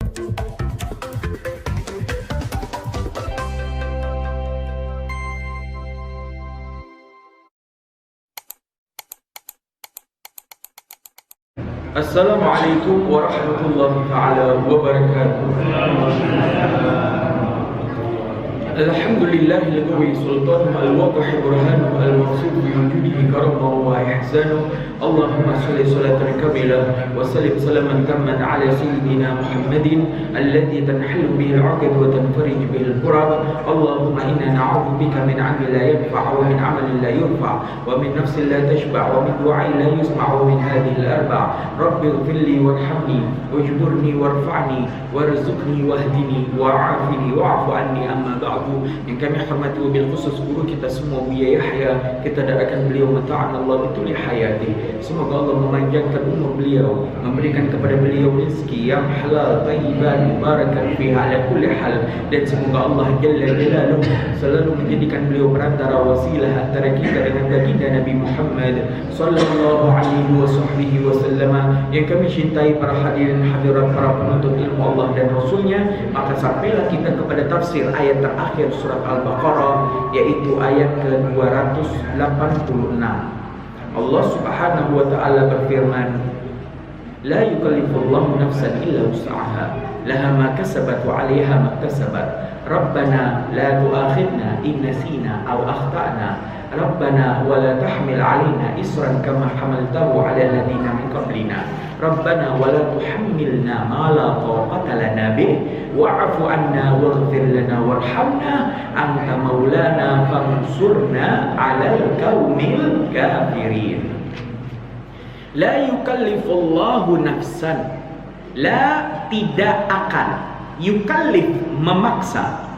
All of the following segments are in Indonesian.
Assalamualaikum warahmatullahi ta'ala wabarakatuh. Alhamdulillahil qawi sultan al-wadih burhanu al-maqsud bi wujudihi karamahu wa ihsanu. Allahumma shalli salatan kamilah wa sallim salaman tamman ala sayyidina Muhammadin alladhi tanhallu bihi al-'uqad wa tanfarij bihi al-kurab. Allahumma inna na'udzu bika min 'amalin la yanfa' wa min 'amalin la yurfa' wa min nafsin la tashba' wa min du'ain la yusma' wa min hadhihi al-arba'. Rabbi ighfirli warhamni wajburni warfa'ni warzuqni wahdini wa'afini wa'fu anni amma ba'du. Yang kami hormati wabil khusus guru kita semua, Buya Yahya, kita doakan beliau mata'an Allah bituli hayati. Semoga Allah memanjangkan umur beliau, memberikan kepada beliau rezeki yang halal, thayyiban, mubarakan fiha ala kulli hal, dan semoga Allah Jalla Jalaluhu selalu menjadikan beliau perantara wasilah antara kita dengan baginda Nabi Muhammad sallallahu alaihi wasallam. Yang kami cintai para hadirin hadirat, para penuntut ilmu Allah dan Rasulnya, maka sampailah kita kepada tafsir ayat terakhir surat Al-Baqarah, yaitu ayat ke-286. Allah Subhanahu wa ta'ala berfirman, la yukallifullahu nafsan illa wus'aha, laha ma kasabat wa 'alaiha ma iktasabat. Rabbana la tu'akhidna in nasina aw akhtana. Rabbana wa la tahmil 'alaina isran kama hamaltahu 'ala alladziina min qablina. Rabbana wa la tuhammilna ma la taqata lana bih wa'fu 'anna waghfir lana warhamna anta maulana fansurna 'alal qaumil kafirin. La yukallifullahu nafsan, la tidak akan, yukallif memaksa,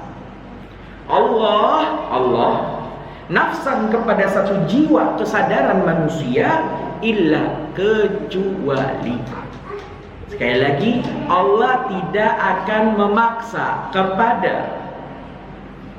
Allah nafsan kepada satu jiwa kesadaran manusia, illa kecuali. Sekali lagi, Allah tidak akan memaksa kepada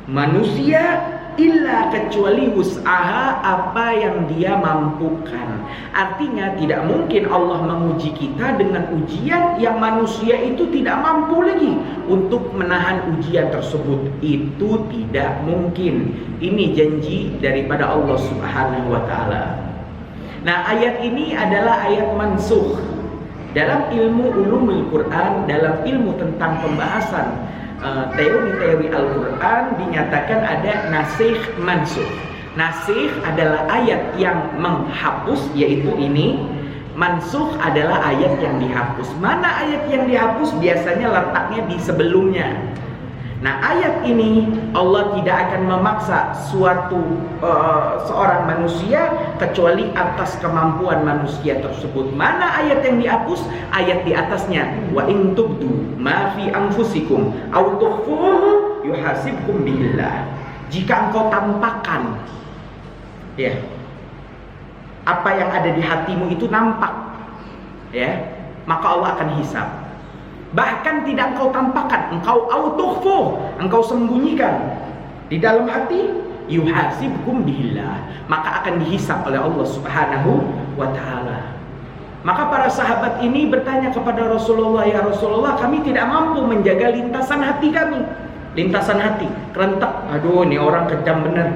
manusia illa kecuali wus'aha, apa yang dia mampukan. Artinya tidak mungkin Allah menguji kita dengan ujian yang manusia itu tidak mampu lagi untuk menahan ujian tersebut. Itu tidak mungkin. Ini janji daripada Allah Subhanahu wa ta'ala. Nah, ayat ini adalah ayat mansukh. Dalam ilmu ulumul Quran, dalam ilmu tentang pembahasan teori-teori Al-Quran, dinyatakan ada nasikh mansukh. Nasikh adalah ayat yang menghapus, yaitu ini. Mansukh adalah ayat yang dihapus. Mana ayat yang dihapus? Biasanya letaknya di sebelumnya. Nah, ayat ini Allah tidak akan memaksa seorang manusia kecuali atas kemampuan manusia tersebut. Mana ayat yang dihapus? Ayat di atasnya, wa in tubdu ma fi anfusikum aw tukhfuhu yuhasibkum billah. Jika engkau tampakkan, ya, apa yang ada di hatimu itu nampak, ya, maka Allah akan hisab. Bahkan tidak engkau tampakkan, engkau autukhfu, engkau sembunyikan di dalam hati, yuhasibkum billah, maka akan dihisab oleh Allah Subhanahu wa ta'ala. Maka para sahabat ini bertanya kepada Rasulullah, ya Rasulullah, kami tidak mampu menjaga lintasan hati kami. Lintasan hati, kerentak, aduh ini orang kejam bener.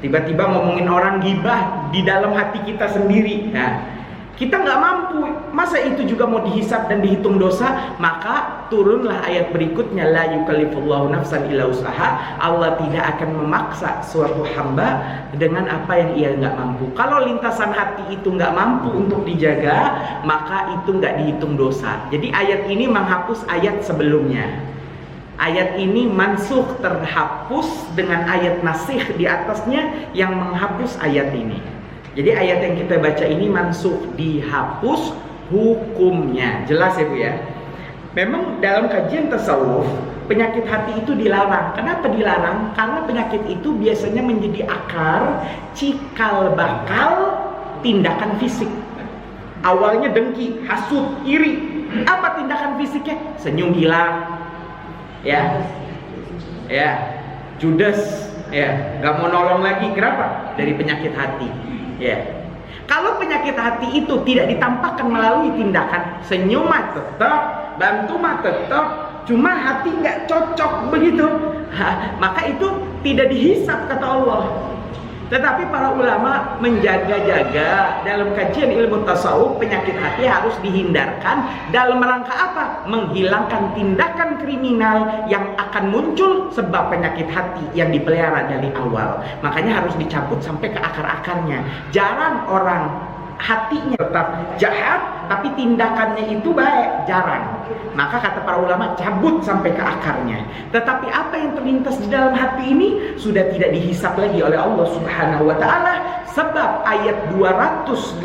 Tiba-tiba ngomongin orang gibah di dalam hati kita sendiri. Nah, kita nggak mampu, masa itu juga mau dihisab dan dihitung dosa? Maka turunlah ayat berikutnya, la yukallifullahu nafsan illa wus'aha. Allah tidak akan memaksa suatu hamba dengan apa yang ia nggak mampu. Kalau lintasan hati itu nggak mampu untuk dijaga, maka itu nggak dihitung dosa. Jadi ayat ini menghapus ayat sebelumnya. Ayat ini mansukh, terhapus dengan ayat nasikh di atasnya yang menghapus ayat ini. Jadi ayat yang kita baca ini mansukh, dihapus hukumnya. Jelas ya Bu ya? Memang dalam kajian tasawuf, penyakit hati itu dilarang. Kenapa dilarang? Karena penyakit itu biasanya menjadi akar cikal bakal tindakan fisik. Awalnya dengki, hasud, iri. Apa tindakan fisiknya? Senyum hilang, ya, judes, ya, nggak mau nolong lagi. Kenapa? Dari penyakit hati. Ya, Kalau penyakit hati itu tidak ditampakkan melalui tindakan, senyum mah tetap, bantu mah tetap, cuma hati nggak cocok begitu, maka itu tidak dihisap kata Allah. Tetapi para ulama menjaga-jaga dalam kajian ilmu tasawuf, penyakit hati harus dihindarkan dalam rangka apa? Menghilangkan tindakan kriminal yang akan muncul sebab penyakit hati yang dipelihara dari awal. Makanya harus dicabut sampai ke akar-akarnya. Jarang orang hatinya tetap jahat tapi tindakannya itu baik, jarang. Maka kata para ulama, cabut sampai ke akarnya. Tetapi apa yang terlintas di dalam hati ini sudah tidak dihisap lagi oleh Allah Subhanahu wa taala, sebab ayat 284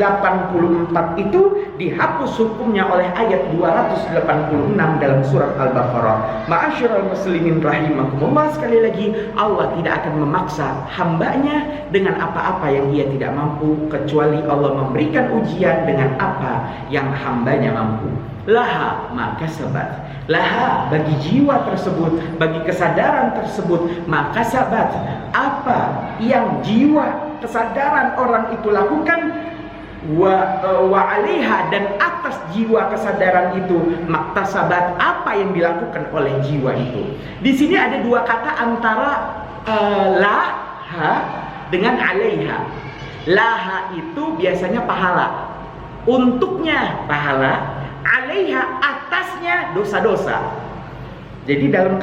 itu dihapus hukumnya oleh ayat 286 dalam surat Al-Baqarah. Ma'asyiral muslimin rahimakumullah, sekali lagi Allah tidak akan memaksa hambanya dengan apa-apa yang ia tidak mampu, kecuali Allah memberikan ujian dengan apa yang hambanya mampu. Laha maka sabat, laha bagi jiwa tersebut, bagi kesadaran tersebut, maka sabat apa yang jiwa kesadaran orang itu lakukan, wa alaiha dan atas jiwa kesadaran itu maktasabat apa yang dilakukan oleh jiwa itu. Di sini ada dua kata antara laha dengan alaiha. Laha itu biasanya pahala, untuknya pahala, alaiha atasnya dosa-dosa. Jadi dalam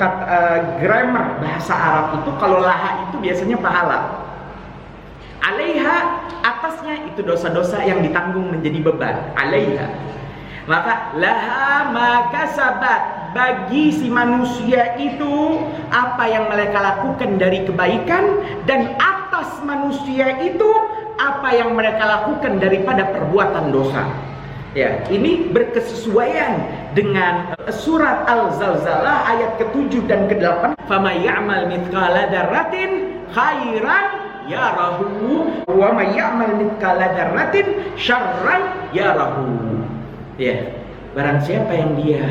grammar bahasa Arab itu kalau laha itu biasanya pahala, alaiha atasnya itu dosa-dosa yang ditanggung menjadi beban, alaiha. Maka laha maka sabat, bagi si manusia itu apa yang mereka lakukan dari kebaikan, dan atas manusia itu apa yang mereka lakukan daripada perbuatan dosa. Ya, ini berkesesuaian dengan surat Al-Zalzalah ayat ke-7 dan ke-8. Faman ya'mal mithqala dzarratin khairan yarahu wa may ya'mal mithqala dzarratin syarran yarahu. Ya, barang siapa yang dia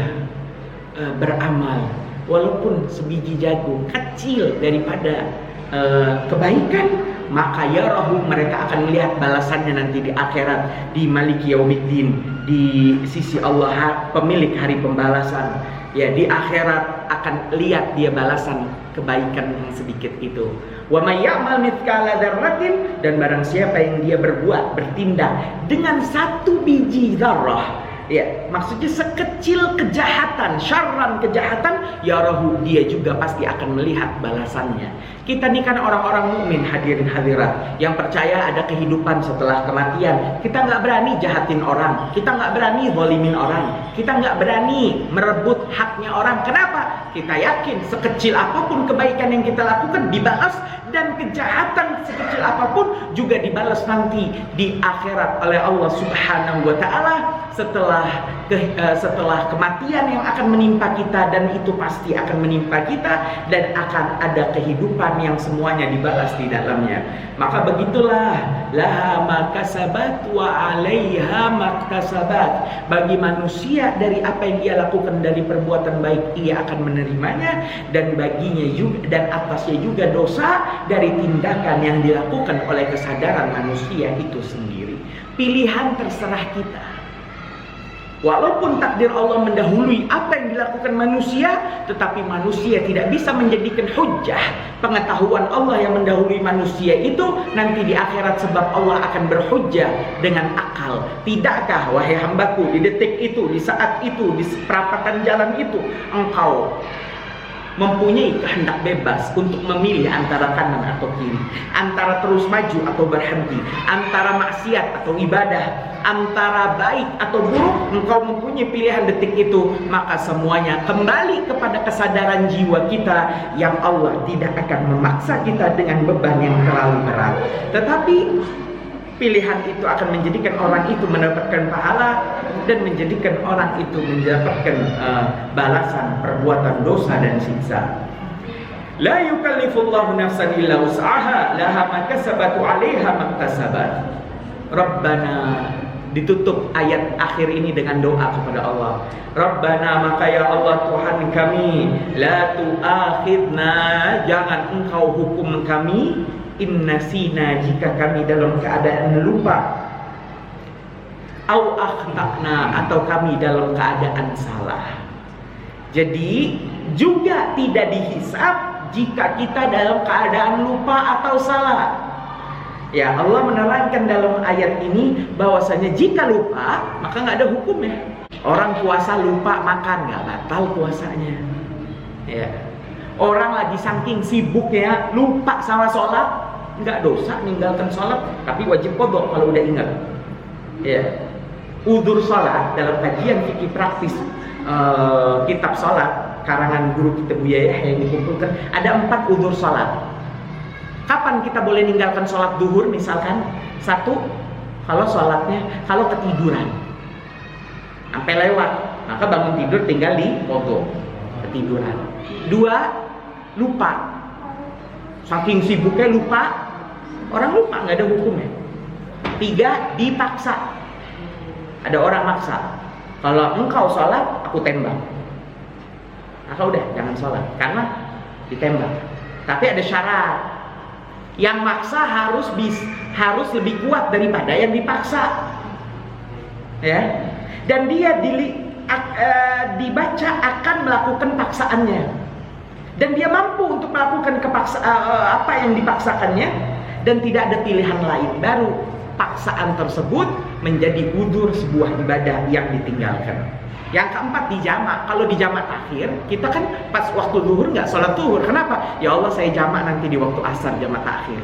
beramal walaupun sebiji jagung kecil daripada kebaikan, maka yarahu mereka akan melihat balasannya nanti di akhirat, di Maliki Yaumiddin, di sisi Allah pemilik hari pembalasan. Ya, di akhirat akan lihat dia balasan kebaikan yang sedikit itu. Wa may ya'mal mithqala dzarratin, dan barang siapa yang dia berbuat, bertindak dengan satu biji zarrah, ya, maksudnya sekecil kejahatan, syarran kejahatan, yarahu dia juga pasti akan melihat balasannya. Kita ini kan orang-orang mukmin, hadirin hadirat, yang percaya ada kehidupan setelah kematian. Kita nggak berani jahatin orang, kita nggak berani zalimin orang, kita nggak berani merebut haknya orang. Kenapa? Kita yakin sekecil apapun kebaikan yang kita lakukan dibalas, dan kejahatan sekecil apapun juga dibalas nanti di akhirat oleh Allah Subhanahu wa taala setelah kematian yang akan menimpa kita, dan itu pasti akan menimpa kita, dan akan ada kehidupan yang semuanya dibalas di dalamnya. Maka begitulah, laha makasabat wa alaiha maktasabat. Bagi manusia dari apa yang ia lakukan dari perbuatan baik, ia akan menerimanya, dan baginya juga, dan atasnya juga dosa dari tindakan yang dilakukan oleh kesadaran manusia itu sendiri. Pilihan terserah kita. Walaupun takdir Allah mendahului apa yang dilakukan manusia, tetapi manusia tidak bisa menjadikan hujjah pengetahuan Allah yang mendahului manusia itu nanti di akhirat, sebab Allah akan berhujjah dengan akal. Tidakkah wahai hambaku, di detik itu, di saat itu, di perapatan jalan itu, engkau mempunyai kehendak bebas untuk memilih antara kanan atau kiri, antara terus maju atau berhenti, antara maksiat atau ibadah, antara baik atau buruk. Engkau mempunyai pilihan detik itu. Maka semuanya kembali kepada kesadaran jiwa kita, yang Allah tidak akan memaksa kita dengan beban yang terlalu berat. Tetapi pilihan itu akan menjadikan orang itu mendapatkan pahala, dan menjadikan orang itu mendapatkan balasan perbuatan dosa dan siksa. La yukallifullahu nafsan illa wus'aha, laha ma kasabat wa 'alaiha maktasabat. Rabbana, ditutup ayat akhir ini dengan doa kepada Allah. Rabbana, maka ya Allah Tuhan kami, la tu'akhidna, jangan engkau hukum kami, in nasina, jika kami dalam keadaan lupa, au akhtana, atau kami dalam keadaan salah. Jadi juga tidak dihisab jika kita dalam keadaan lupa atau salah. Ya, Allah menerangkan dalam ayat ini bahwasanya jika lupa maka nggak ada hukumnya. Orang puasa lupa makan nggak batal puasanya. Ya. Orang lagi saking sibuknya lupa sama sholat, nggak dosa meninggalkan sholat, tapi wajib qadha kalau udah ingat. Ya. Udzur sholat dalam kajian fikih praktis kitab sholat karangan guru kita Buya Yahya yang dikumpulkan ada 4 udzur sholat. Kapan kita boleh meninggalkan sholat duhur misalkan? 1, kalau ketiduran sampai lewat, maka bangun tidur tinggal di qadha ketiduran. 2, lupa, saking sibuknya lupa, orang lupa nggak ada hukumnya. 3, dipaksa, ada orang maksa, kalau engkau sholat aku tembak, maka udah jangan sholat karena ditembak. Tapi ada syarat, yang maksa harus lebih kuat daripada yang dipaksa, ya. Dan dia dibaca akan melakukan paksaannya, dan dia mampu untuk melakukan apa yang dipaksakannya, dan tidak ada pilihan lain, baru paksaan tersebut menjadi udzur sebuah ibadah yang ditinggalkan. Yang keempat, dijamak. Kalau dijamak akhir, kita kan pas waktu zuhur nggak sholat zuhur. Kenapa? Ya Allah, saya jamak nanti di waktu asar, jamak akhir.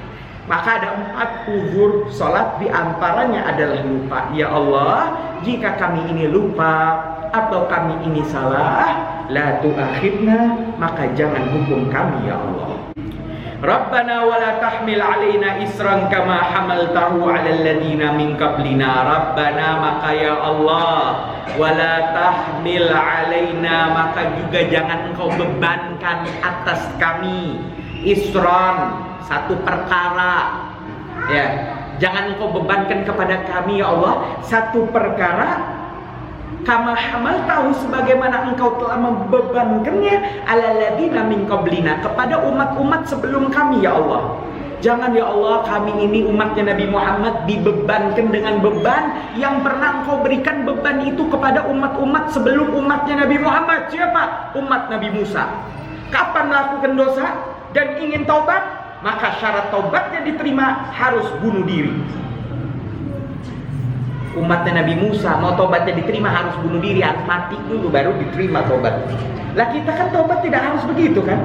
Maka ada 4 uzur sholat, diantaranya adalah lupa. Ya Allah, jika kami ini lupa atau kami ini salah, la tu'akhidna, maka jangan hukum kami ya Allah. Rabbana wa la tahmil alaina isran kama hamaltahu ala alladhina min qablina. Rabbana, maka ya Allah, wa la tahmil alaina, maka juga jangan engkau bebankan atas kami, isran, satu perkara, ya, jangan engkau bebankan kepada kami ya Allah satu perkara, kama hamaltahu, sebagaimana engkau telah membebankannya ala ladina min qablina, kepada umat-umat sebelum kami ya Allah. Jangan ya Allah kami ini umatnya Nabi Muhammad dibebankan dengan beban yang pernah engkau berikan beban itu kepada umat-umat sebelum umatnya Nabi Muhammad. Siapa? Umat Nabi Musa. Kapan melakukan dosa dan ingin taubat, maka syarat taubatnya diterima harus bunuh diri. Umatnya Nabi Musa mau taubatnya diterima harus bunuh diri, harus mati dulu baru diterima taubat. Lah kita kan taubat tidak harus begitu kan?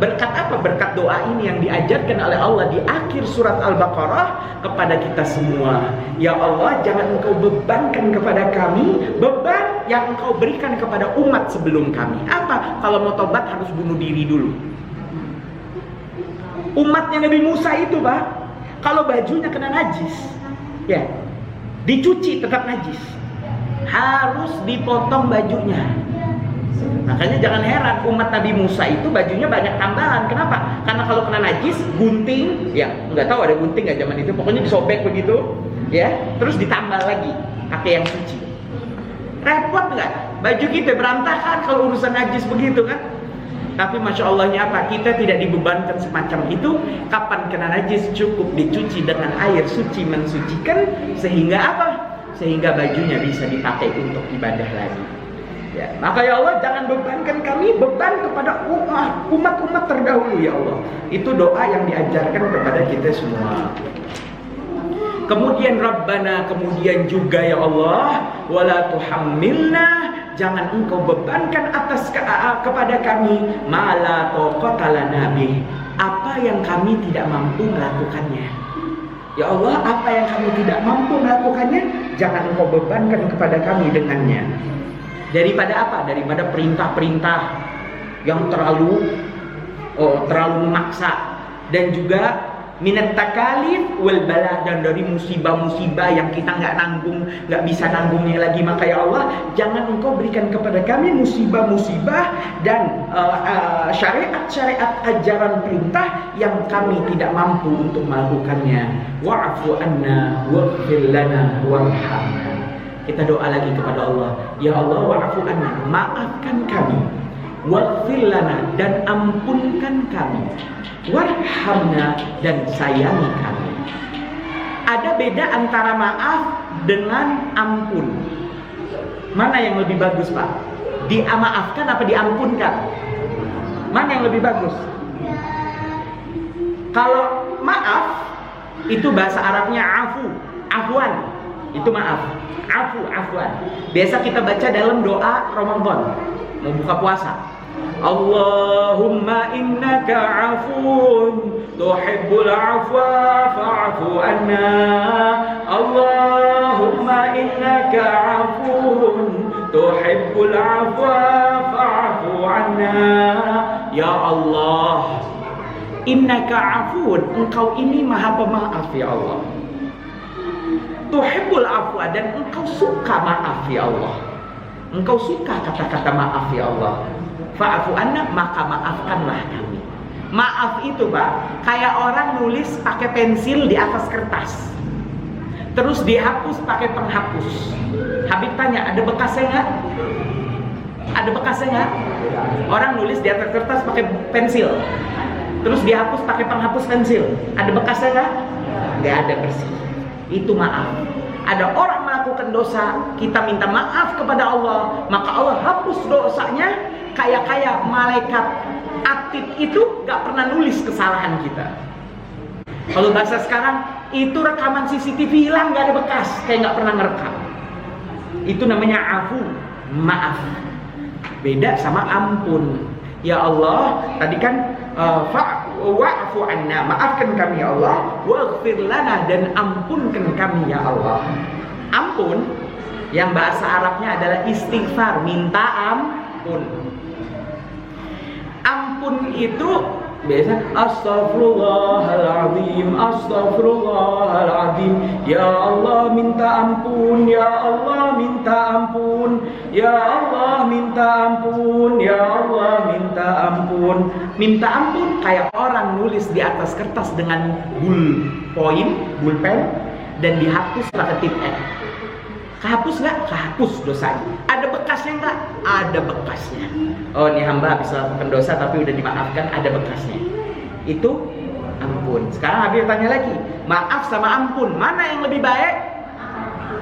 Berkat apa? Berkat doa ini yang diajarkan oleh Allah di akhir surat Al-Baqarah kepada kita semua. Ya Allah, jangan engkau bebankan kepada kami beban yang engkau berikan kepada umat sebelum kami. Apa? Kalau mau taubat harus bunuh diri dulu. Umatnya Nabi Musa itu Pak, kalau bajunya kena najis, ya dicuci tetap najis, harus dipotong bajunya. Makanya jangan heran umat Nabi Musa itu bajunya banyak tambalan. Kenapa? Karena kalau kena najis, gunting, ya nggak tahu ada gunting nggak zaman itu, pokoknya disobek begitu, ya, terus ditambal lagi pakai yang suci. Repot nggak? Baju kita berantakan kalau urusan najis begitu kan? Tapi Masya Allahnya apa? Kita tidak dibebankan semacam itu. Kapan kena najis cukup dicuci dengan air suci mensucikan, sehingga apa? Sehingga bajunya bisa dipakai untuk ibadah lagi. Ya, maka ya Allah jangan bebankan kami beban kepada umat-umat terdahulu ya Allah. Itu doa yang diajarkan kepada kita semua. Kemudian Rabbana, kemudian juga ya Allah, wala tuhammilna, jangan engkau bebankan atas kepada kami mala taqata lana bih, apa yang kami tidak mampu melakukannya. Ya Allah, apa yang kami tidak mampu melakukannya, jangan engkau bebankan kepada kami dengannya. Daripada apa? Daripada perintah-perintah yang terlalu memaksa, dan juga minat takalif wal bala, dan dari musibah-musibah yang kita nggak bisa nanggungnya lagi. Maka ya Allah, jangan engkau berikan kepada kami musibah-musibah dan syariat-syariat ajaran perintah yang kami tidak mampu untuk melakukannya. Wa'fu anna waghfir lana warhamna. Kita doa lagi kepada Allah, ya Allah, wa'fu anna, maafkan kami, waghfir lana, dan ampunkan kami, warhamna, dan sayangi kami. Ada beda antara maaf dengan ampun. Mana yang lebih bagus, Pak? Dimaafkan apa diampunkan? Mana yang lebih bagus? Kalau maaf itu bahasa Arabnya afu, afwan. Itu maaf. Afu, afwan. Biasa kita baca dalam doa Ramadan mau buka puasa. Allahumma innaka afun tuhibbul afwa fa'fu anna. Allahumma innaka afun tuhibbul afwa fa'fu anna. Ya Allah, innaka afun, engkau ini maha pemaaf ya Allah. Tuhibbul afwa, dan engkau suka maaf ya Allah. Engkau suka kata-kata maaf ya Allah. Fa'fu anna, maka maafkanlah kami. Maaf itu, Pak, kayak orang nulis pakai pensil di atas kertas, terus dihapus pakai penghapus. Habib tanya, ada bekasnya nggak? Ada bekasnya nggak? Orang nulis di atas kertas pakai pensil, terus dihapus pakai penghapus pensil. Ada bekasnya nggak? Nggak ada, bersih. Itu maaf. Ada orang melakukan dosa, kita minta maaf kepada Allah, maka Allah hapus dosanya. Kayak malaikat atid itu gak pernah nulis kesalahan kita. Kalau bahasa sekarang, itu rekaman CCTV hilang, gak ada bekas, kayak gak pernah ngerekam. Itu namanya afu, maaf. Beda sama ampun. Ya Allah, tadi kan wa'fu anna, maafkan kami ya Allah, waghfir lana, dan ampunkan kami ya Allah. Ampun yang bahasa Arabnya adalah istighfar, minta ampun. Ampun itu biasa astaghfirullahaladzim, astaghfirullahaladzim, ya Allah minta ampun, ya Allah minta ampun, ya Allah minta ampun, ya Allah minta ampun. Minta ampun kayak orang nulis di atas kertas dengan pulpen, dan dihapus pakai tip X. Kehapus nggak? Kehapus dosanya. Ada bekasnya nggak? Ada bekasnya. Oh, ini hamba habis melakukan dosa tapi udah dimaafkan, ada bekasnya. Itu ampun. Sekarang Habib tanya lagi, maaf sama ampun, mana yang lebih baik?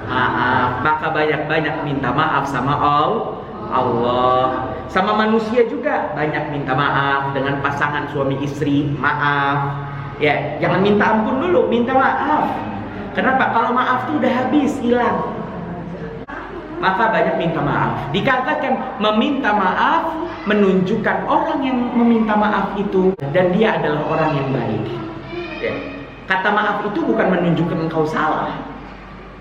Maaf. Maka banyak-banyak minta maaf sama Allah. Sama manusia juga banyak minta maaf. Dengan pasangan suami istri, maaf. Ya, jangan minta ampun dulu, minta maaf. Kenapa? Kalau maaf tuh udah habis, hilang. Maka banyak minta maaf. Dikatakan meminta maaf menunjukkan orang yang meminta maaf itu dan dia adalah orang yang baik. Ya. Kata maaf itu bukan menunjukkan engkau salah.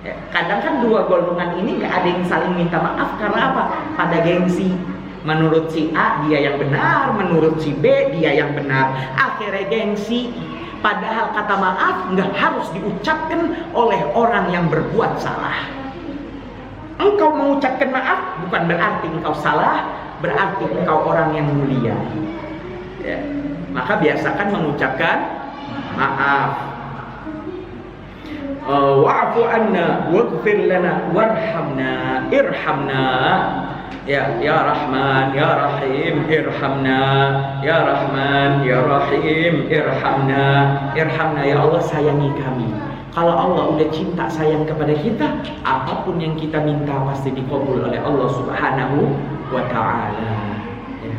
Ya. Kadang kan dua golongan ini gak ada yang saling minta maaf karena apa? Pada gengsi. Menurut si A dia yang benar, menurut si B dia yang benar. Akhirnya gengsi. Padahal kata maaf nggak harus diucapkan oleh orang yang berbuat salah. Engkau mengucapkan maaf bukan berarti engkau salah, berarti engkau orang yang mulia. Ya. Maka biasakan mengucapkan maaf. Wa'fu anna waghfir lana warhamna irhamna. Ya Rahman, ya Rahim, irhamna. Ya Rahman, ya Rahim, irhamna. Irhamna, ya Allah sayangi kami. Kalau Allah udah cinta sayang kepada kita, apapun yang kita minta pasti dikabul oleh Allah Subhanahu wa ta'ala. Ya.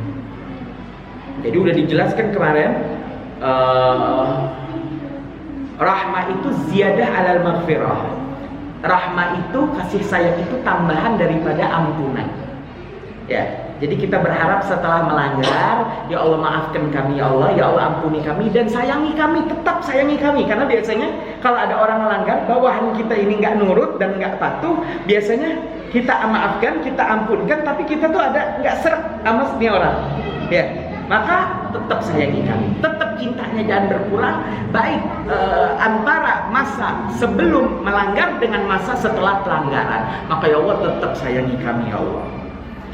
Jadi udah dijelaskan kemarin, rahmah itu ziyadah alal maghfirah. Rahmah itu, kasih sayang itu tambahan daripada ampunan. Ya, jadi kita berharap setelah melanggar, ya Allah maafkan kami ya Allah ampuni kami dan sayangi kami, tetap sayangi kami. Karena biasanya kalau ada orang melanggar, bawahan kita ini nggak nurut dan nggak patuh, biasanya kita maafkan, kita ampunkan, tapi kita tuh ada nggak seret sama setiap orang. Ya, maka tetap sayangi kami, tetap cintanya jangan berkurang, baik antara masa sebelum melanggar dengan masa setelah pelanggaran. Maka ya Allah tetap sayangi kami ya Allah.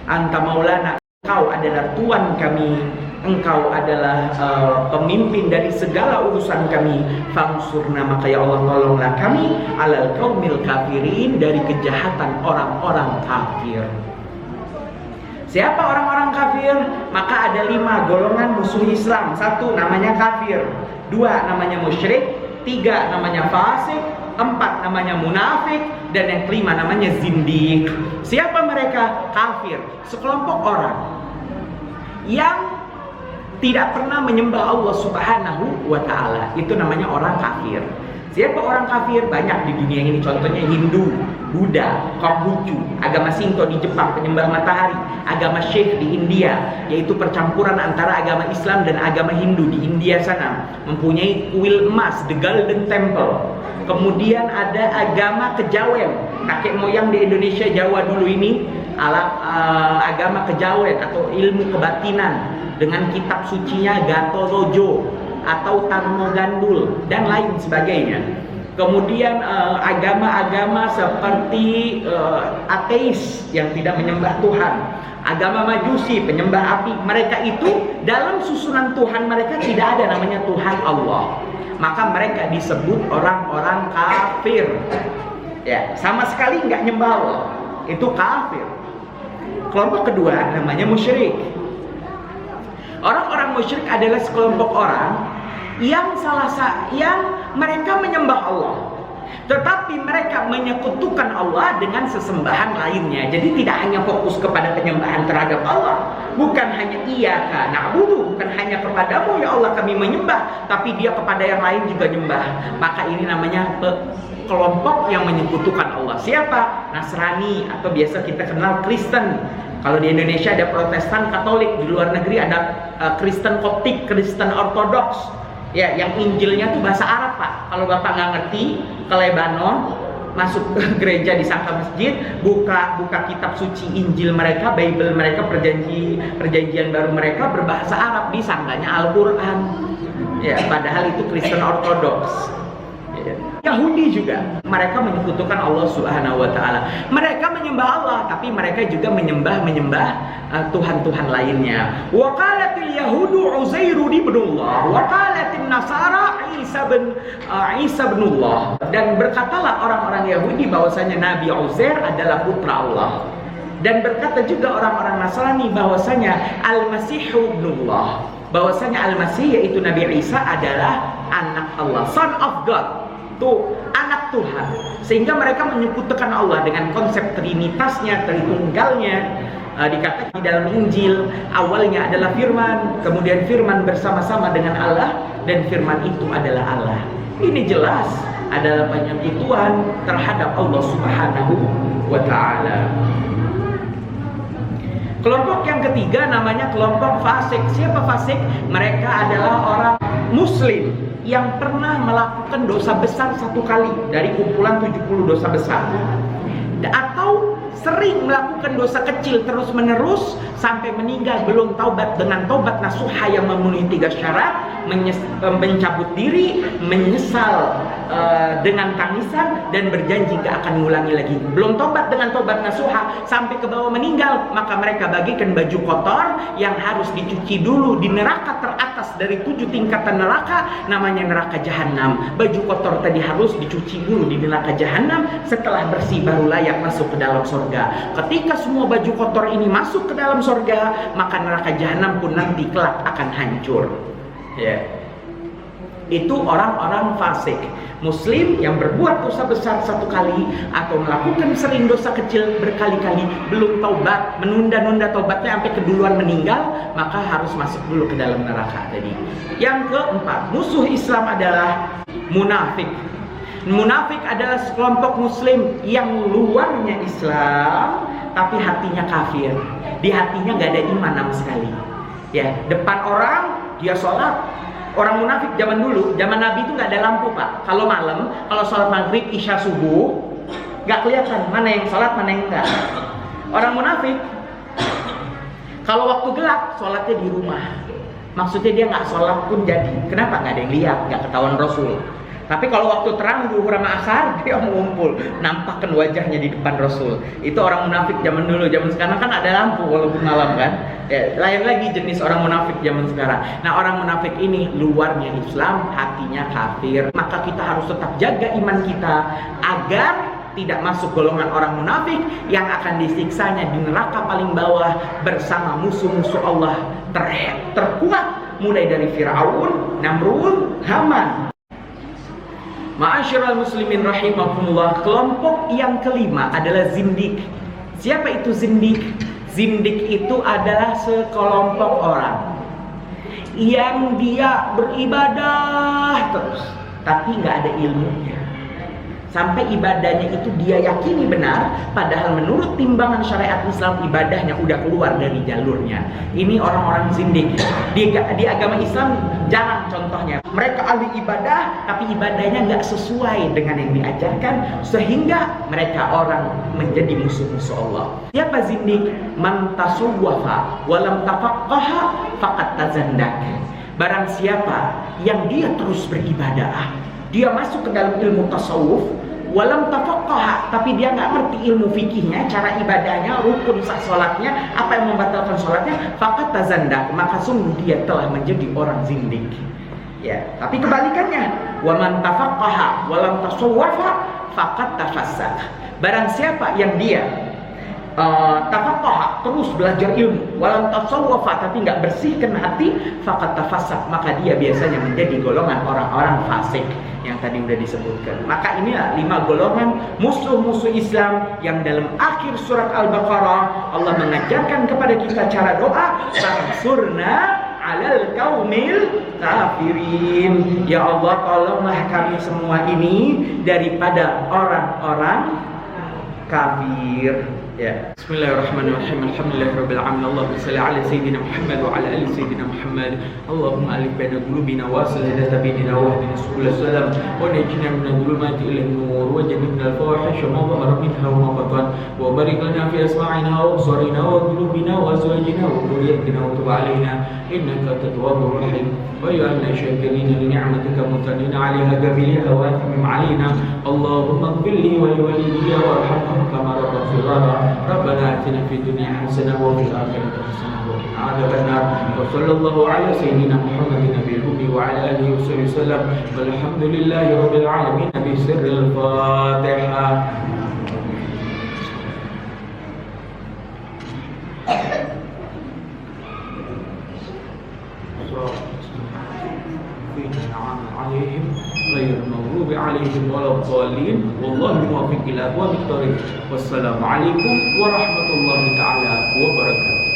Anta maulana, engkau adalah Tuhan kami, engkau adalah pemimpin dari segala urusan kami. Fangsurna, maka ya Allah tolonglah kami alal qaumil kafirin, dari kejahatan orang-orang kafir. Siapa orang-orang kafir? Maka ada 5 golongan musuh Islam. 1 namanya kafir, 2 namanya musyrik, 3 namanya fasik, empat namanya munafik, dan yang kelima namanya zindiq. Siapa mereka? Kafir, sekelompok orang yang tidak pernah menyembah Allah Subhanahu wa Ta'ala. Itu namanya orang kafir. Siapa orang kafir? Banyak di dunia ini. Contohnya Hindu, Buddha, Konghucu, agama Shinto di Jepang, penyembah matahari, agama Sikh di India, yaitu percampuran antara agama Islam dan agama Hindu di India sana, mempunyai kuil emas, The Golden Temple. Kemudian ada agama Kejawen, kakek moyang di Indonesia Jawa dulu ini, agama Kejawen atau ilmu kebatinan dengan kitab sucinya Gatolojo atau Tarno Gandul dan lain sebagainya. Kemudian agama-agama seperti ateis yang tidak menyembah Tuhan, agama Majusi penyembah api, mereka itu dalam susunan Tuhan mereka tidak ada namanya Tuhan Allah, maka mereka disebut orang-orang kafir. Ya, sama sekali nggak nyembah Allah, itu kafir. Kelompok kedua namanya musyrik. Orang-orang musyrik adalah sekelompok orang yang mereka menyembah Allah, tetapi mereka menyekutukan Allah dengan sesembahan lainnya. Jadi tidak hanya fokus kepada penyembahan terhadap Allah, bukan hanya iyyaka na'budu, bukan hanya kepadamu ya Allah kami menyembah, tapi dia kepada yang lain juga nyembah. Maka ini namanya kelompok yang menyekutukan Allah. Siapa? Nasrani, atau biasa kita kenal Kristen. Kalau di Indonesia ada Protestan, Katolik, di luar negeri ada Kristen Koptik, Kristen Ortodoks. Ya, yang Injilnya tuh bahasa Arab, Pak. Kalau Bapak nggak ngerti, ke Lebanon, masuk ke gereja di sangka masjid, buka kitab suci Injil mereka, Bible mereka, perjanjian baru mereka berbahasa Arab, disangkanya Al-Quran. Ya, padahal itu Kristen Ortodoks. Ya. Yahudi juga, mereka menyekutukan Allah Subhanahu wa Ta'ala. Mereka menyembah Allah, tapi mereka juga menyembah Tuhan-Tuhan lainnya. Wa qalatil yahudu Uzairu ibnullah, wa qalatin nasara Isa ibnullah. Dan berkatalah orang-orang Yahudi bahwasanya Nabi Uzair adalah putra Allah. Dan berkata juga orang-orang Nasrani bahwasanya Al-Masihu ibnullah, bahwasanya Al-Masih yaitu Nabi Isa adalah anak Allah, son of God. Tuh, anak Tuhan. Sehingga mereka menyekutukan Allah dengan konsep trinitasnya, tritunggalnya. Dikatakan di dalam Injil, awalnya adalah firman, kemudian firman bersama-sama dengan Allah, dan firman itu adalah Allah. Ini jelas adalah penyekutuan terhadap Allah Subhanahu wa Ta'ala. Kelompok yang ketiga namanya kelompok fasik. Siapa fasik? Mereka adalah orang Muslim yang pernah melakukan dosa besar satu kali dari kumpulan 70 dosa besar, atau sering melakukan dosa kecil terus menerus sampai meninggal belum taubat dengan taubat nasuha yang memenuhi 3 syarat, mencabut diri, menyesal dengan tangisan, dan berjanji gak akan mengulangi lagi. Belum taubat dengan taubat nasuha sampai ke bawah meninggal, maka mereka bagikan baju kotor yang harus dicuci dulu di neraka teratas dari 7 tingkatan neraka, namanya neraka jahanam. Baju kotor tadi harus dicuci dulu di neraka jahanam, setelah bersih baru layak masuk ke dalam surga. Ketika semua baju kotor ini masuk ke dalam surga, maka neraka jahanam pun nanti kelak akan hancur. Ya. Itu orang-orang fasik. Muslim yang berbuat dosa besar satu kali atau melakukan sering dosa kecil berkali-kali, belum taubat, menunda-nunda taubatnya sampai keduluan meninggal, maka harus masuk dulu ke dalam neraka tadi. Yang keempat, musuh Islam adalah munafik. Munafik adalah sekelompok Muslim yang luarnya Islam tapi hatinya kafir. Di hatinya gak ada iman sama sekali. Ya, depan orang dia sholat. Orang munafik zaman dulu, zaman Nabi itu nggak ada lampu, Pak. Kalau malam, kalau sholat maghrib, isya, subuh, nggak kelihatan mana yang sholat, mana yang enggak. Orang munafik, kalau waktu gelap, sholatnya di rumah. Maksudnya dia nggak sholat pun jadi. Kenapa? Nggak ada yang lihat, nggak ketahuan Rasul. Tapi kalau waktu terang, zuhur sama asar, dia mengumpul, nampakkan wajahnya di depan Rasul. Itu orang munafik zaman dulu. Zaman sekarang kan ada lampu walaupun malam kan. Ya, lain lagi jenis orang munafik zaman sekarang. Nah, orang munafik ini luarnya Islam, hatinya kafir. Maka kita harus tetap jaga iman kita agar tidak masuk golongan orang munafik yang akan disiksanya di neraka paling bawah bersama musuh-musuh Allah terkuat, mulai dari Firaun, Namrud, Haman. Ma'asyiral muslimin rahimakumullah, kelompok yang kelima adalah zindik. Siapa itu zindik? Zindik itu adalah sekelompok orang yang dia beribadah terus, tapi nggak ada ilmunya. Sampai ibadahnya itu dia yakini benar, padahal menurut timbangan syariat Islam ibadahnya udah keluar dari jalurnya. Ini orang-orang zindik. Di agama Islam jarang contohnya. Mereka ahli ibadah, tapi ibadahnya nggak sesuai dengan yang diajarkan, sehingga mereka orang menjadi musuh-musuh Allah. Siapa zindik? Man tasawwafa walam tafaqqaha faqad tazandak. Barang siapa yang dia terus beribadah, dia masuk ke dalam ilmu tasawuf, walam tafaqqaha, tapi dia nggak ngerti ilmu fikihnya, cara ibadahnya, rukun sah salatnya, apa yang membatalkan salatnya, faqad tazandak, maka sungguh dia telah menjadi orang zindik. Ya, tapi kebalikannya, wa man tafaqqaha walam tasawwafa faqad tafassaq. Barang siapa yang dia tafaqqaha, terus belajar ilmu, walam tasawwafa, tapi nggak bersihkan hati, faqad tafassaq, maka dia biasanya menjadi golongan orang-orang fasik yang tadi sudah disebutkan. Maka inilah 5 golongan musuh-musuh Islam yang dalam akhir surat Al-Baqarah Allah mengajarkan kepada kita cara doa, fansurna alal qaumil kafirin. Ya Allah, tolonglah kami semua ini daripada orang-orang kafir. Ya. Bismillahirrahmanirrahim. Alhamdulillahirabbil alamin. Allahumma shalli ala sayyidina Muhammad wa ala ali sayyidina Muhammad. Allahumma alif baina qulubina wa aslih dhata bainina wa ihdina subul salam wa najjina minadh dhulumati ila an-nur wa jannibna al-fawahisha ma dhahara minha wa ma batan wa barik lana fi asma'ina wa absarina wa qulubina wa azwajina wa dhurriyyatina wa tub alaina innaka at-tawwabur rahim. وَيَعْنَا شَاكِرِينَ لِنِعْمَتِكَ مُثْنِينَ عَلَيْهَا قَبِيلِهَا وَأَتْمِمْ عَلَيْنَا اللهم اغفر لي ولوالدي وارحمهم كما ربوا صغارا ربنا آتنا في الدنيا حسنة وفي الآخرة حسنة وقنا عذاب النار وصلى الله على سيدنا محمد النبي الأمي وعلى آله وصحبه وسلم والحمد لله رب العالمين بسر الفاتحة. عليهم غير المغضوب عليهم ولا الضالين والله الموفق إلى أبواب الطريق والسلام عليكم ورحمة الله تعالى وبركاته.